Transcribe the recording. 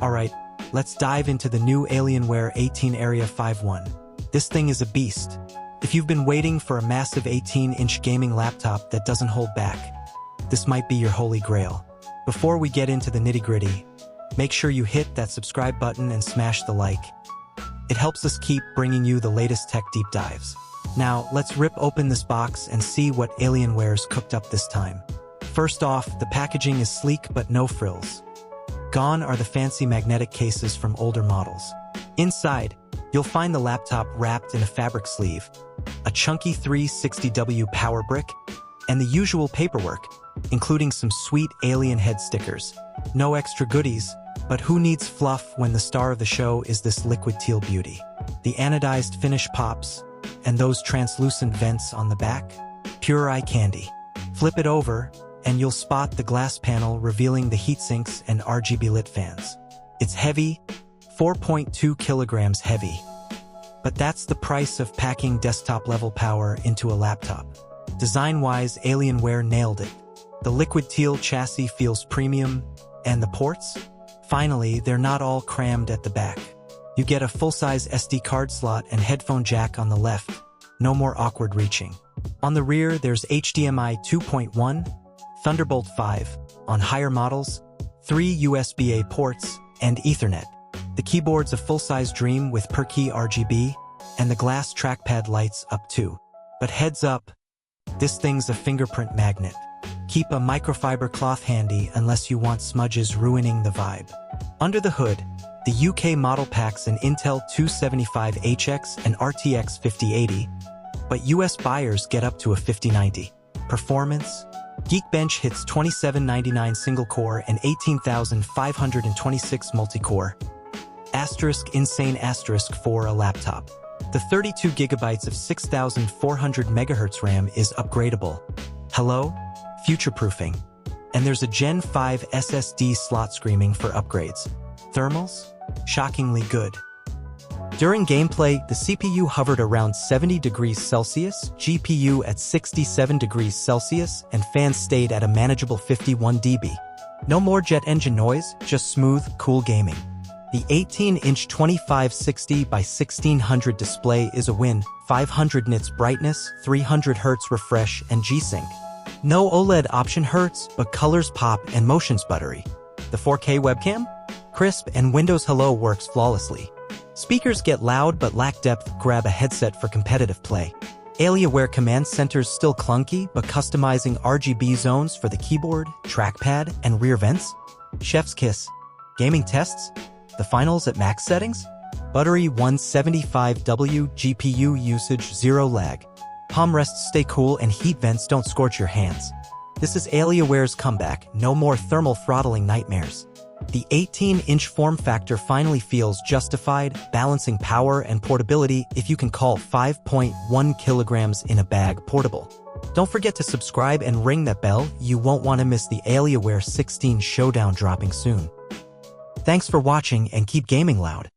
Alright, let's dive into the new Alienware 18 Area 5.1. This thing is a beast. If you've been waiting for a massive 18-inch gaming laptop that doesn't hold back, this might be your holy grail. Before we get into the nitty-gritty, make sure you hit that subscribe button and smash the like. It helps us keep bringing you the latest tech deep dives. Now, let's rip open this box and see what Alienware's cooked up this time. First off, the packaging is sleek but no frills. Gone are the fancy magnetic cases from older models. Inside, you'll find the laptop wrapped in a fabric sleeve, a chunky 360W power brick, and the usual paperwork, including some sweet alien head stickers. No extra goodies, but who needs fluff when the star of the show is this liquid teal beauty? The anodized finish pops, and those translucent vents on the back? Pure eye candy. Flip it over, and you'll spot the glass panel revealing the heatsinks and RGB lit fans. It's heavy, 4.2 kilograms heavy. But that's the price of packing desktop-level power into a laptop. Design-wise, Alienware nailed it. The liquid teal chassis feels premium, and the ports? Finally, they're not all crammed at the back. You get a full-size SD card slot and headphone jack on the left. No more awkward reaching. On the rear, there's HDMI 2.1, Thunderbolt 5, on higher models, 3 USB-A ports, and Ethernet. The keyboard's a full-size dream with per-key RGB, and the glass trackpad lights up too. But heads up, this thing's a fingerprint magnet. Keep a microfiber cloth handy unless you want smudges ruining the vibe. Under the hood, the UK model packs an Intel 275HX and RTX 5080, but US buyers get up to a 5090. Performance? Geekbench hits 2799 single-core and 18,526 multi-core. Asterisk insane asterisk for a laptop. The 32 gigabytes of 6,400 MHz RAM is upgradable. Hello? Future-proofing. And there's a Gen 5 SSD slot screaming for upgrades. Thermals? Shockingly good. During gameplay, the CPU hovered around 70 degrees Celsius, GPU at 67 degrees Celsius, and fans stayed at a manageable 51 dB. No more jet engine noise, just smooth, cool gaming. The 18-inch 2560 by 1600 display is a win, 500 nits brightness, 300 Hz refresh, and G-Sync. No OLED option hurts, but colors pop and motion's buttery. The 4K webcam? Crisp, and Windows Hello works flawlessly. Speakers get loud but lack depth, grab a headset for competitive play. Alienware command center's still clunky, but customizing RGB zones for the keyboard, trackpad, and rear vents? Chef's kiss. Gaming tests? The finals at max settings? Buttery 175W, GPU usage 0 lag. Palm rests stay cool and heat vents don't scorch your hands. This is Alienware's comeback, no more thermal throttling nightmares. The 18-inch form factor finally feels justified, balancing power and portability if you can call 5.1 kilograms in a bag portable. Don't forget to subscribe and ring that bell, you won't want to miss the Alienware 16 showdown dropping soon. Thanks for watching and keep gaming loud.